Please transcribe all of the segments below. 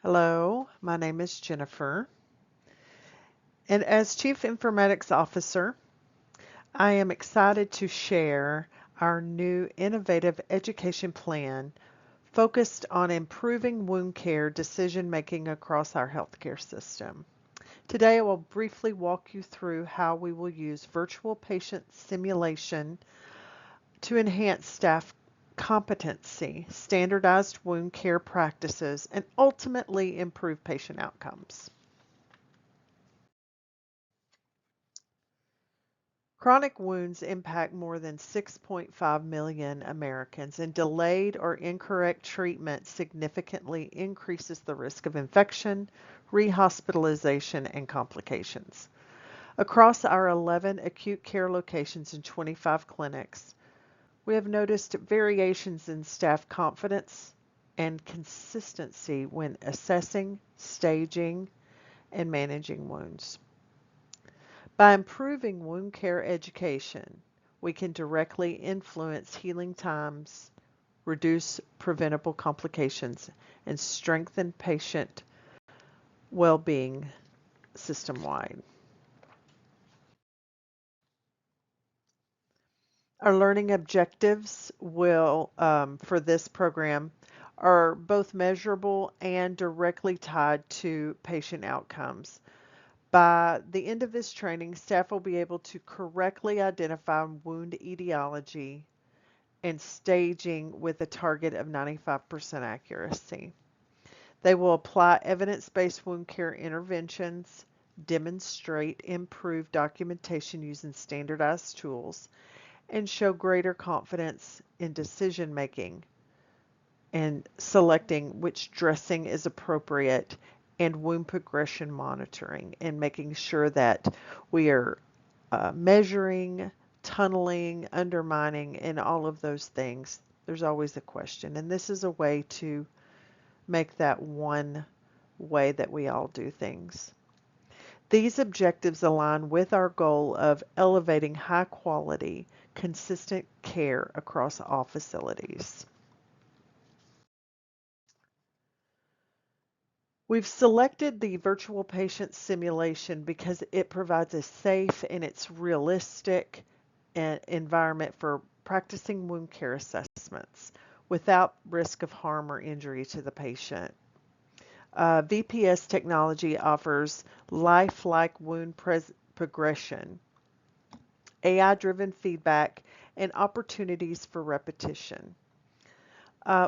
Hello, my name is Jennifer, and as Chief Informatics Officer, I am excited to share our new innovative education plan focused on improving wound care decision making across our healthcare system. Today, I will briefly walk you through how we will use virtual patient simulation to enhance staff competency, standardized wound care practices, and ultimately improve patient outcomes. Chronic wounds impact more than 6.5 million Americans, and delayed or incorrect treatment significantly increases the risk of infection, rehospitalization, and complications. Across our 11 acute care locations and 25 clinics, we have noticed variations in staff confidence and consistency when assessing, staging, and managing wounds. By improving wound care education, we can directly influence healing times, reduce preventable complications, and strengthen patient well-being system-wide. Our learning objectives for this program are both measurable and directly tied to patient outcomes. By the end of this training, staff will be able to correctly identify wound etiology and staging with a target of 95% accuracy. They will apply evidence-based wound care interventions, demonstrate improved documentation using standardized tools, and show greater confidence in decision making and selecting which dressing is appropriate and wound progression monitoring and making sure that we are measuring, tunneling, undermining, and all of those things. There's always a question, and this is a way to make that one way that we all do things. These objectives align with our goal of elevating high quality, consistent care across all facilities. We've selected the virtual patient simulation because it provides a safe and it's realistic environment for practicing wound care assessments without risk of harm or injury to the patient. VPS technology offers lifelike wound progression, AI-driven feedback, and opportunities for repetition,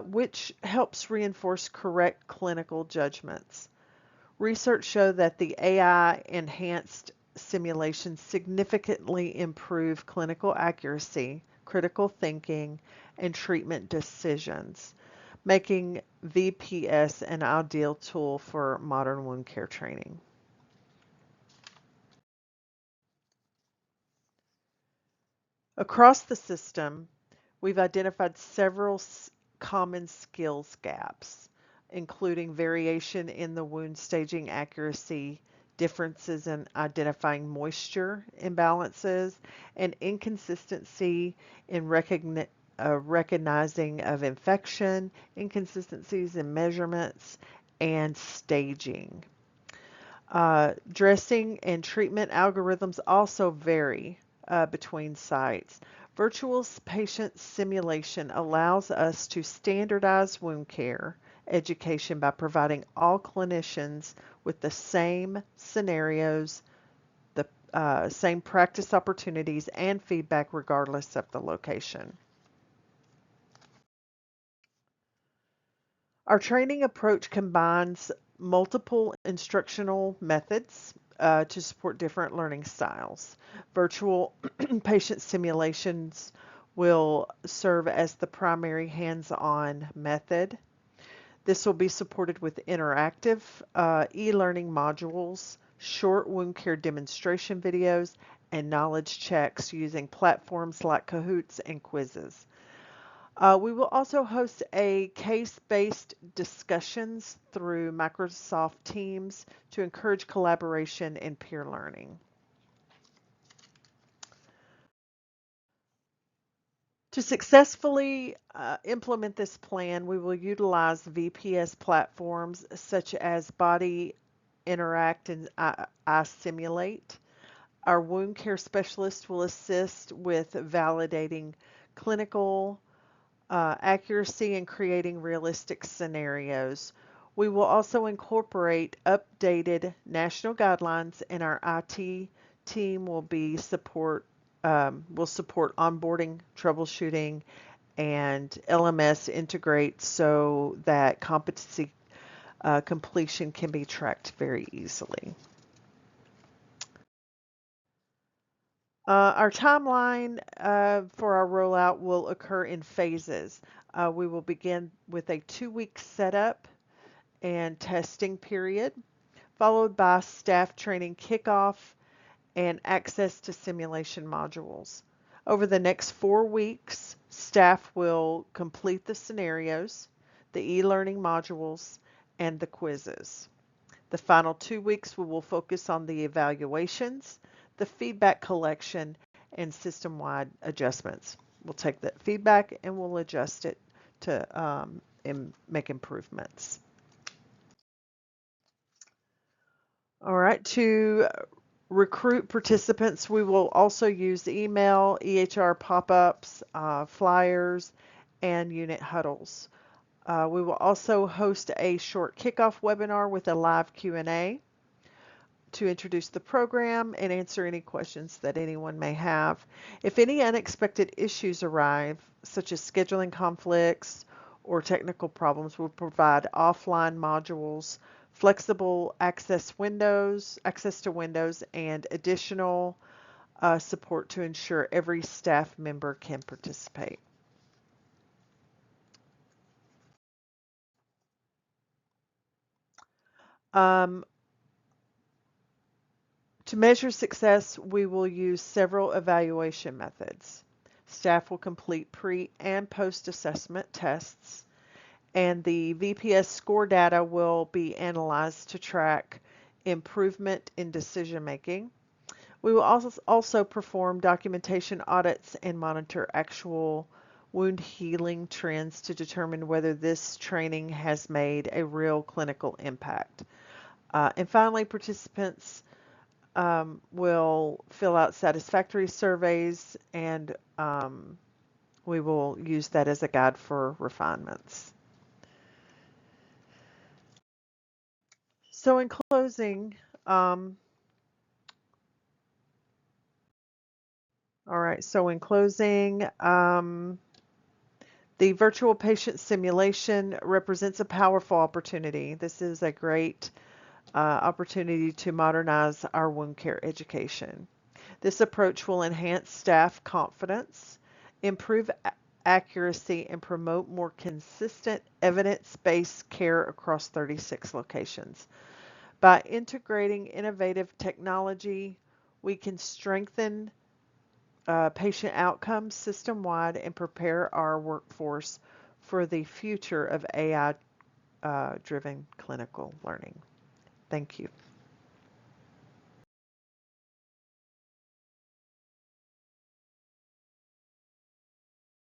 which helps reinforce correct clinical judgments. Research show that the AI-enhanced simulations significantly improve clinical accuracy, critical thinking, and treatment decisions, making VPS an ideal tool for modern wound care training. Across the system, we've identified several common skills gaps, including variation in the wound staging accuracy, differences in identifying moisture imbalances, and inconsistency in recognizing of infection, inconsistencies in measurements, and staging. Dressing and treatment algorithms also vary between sites. Virtual patient simulation allows us to standardize wound care education by providing all clinicians with the same scenarios, the same practice opportunities, and feedback regardless of the location. Our training approach combines multiple instructional methods to support different learning styles. Virtual patient simulations will serve as the primary hands-on method. This will be supported with interactive e-learning modules, short wound care demonstration videos, and knowledge checks using platforms like Kahoots and quizzes. We will also host a case-based discussions through Microsoft Teams to encourage collaboration and peer learning. To successfully implement this plan, we will utilize VPS platforms such as Body Interact and iSimulate. Our wound care specialist will assist with validating clinical accuracy and creating realistic scenarios. We will also incorporate updated national guidelines, and our IT team will support onboarding, troubleshooting, and LMS integrate so that competency completion can be tracked very easily. Our timeline for our rollout will occur in phases. We will begin with a 2-week setup and testing period, followed by staff training kickoff and access to simulation modules. Over the next 4 weeks, staff will complete the scenarios, the e-learning modules, and the quizzes. The final 2 weeks, we will focus on the evaluations, the feedback collection, and system-wide adjustments. We'll take that feedback and we'll adjust it to make improvements. All right, to recruit participants, we will also use email, EHR pop-ups, flyers, and unit huddles. We will also host a short kickoff webinar with a live Q&A to introduce the program and answer any questions that anyone may have. If any unexpected issues arise, such as scheduling conflicts or technical problems, we'll provide offline modules, flexible access to Windows, and additional support to ensure every staff member can participate. Um, To measure success, we will use several evaluation methods. Staff will complete pre and post assessment tests, and the VPS score data will be analyzed to track improvement in decision making. We will also perform documentation audits and monitor actual wound healing trends to determine whether this training has made a real clinical impact. And finally, participants will fill out satisfactory surveys, and we will use that as a guide for refinements. So in closing, all right, so in closing, the virtual patient simulation represents a powerful opportunity. This is a great opportunity to modernize our wound care education. This approach will enhance staff confidence, improve accuracy, and promote more consistent evidence-based care across 36 locations. By integrating innovative technology, we can strengthen patient outcomes system-wide and prepare our workforce for the future of AI-driven clinical learning. Thank you.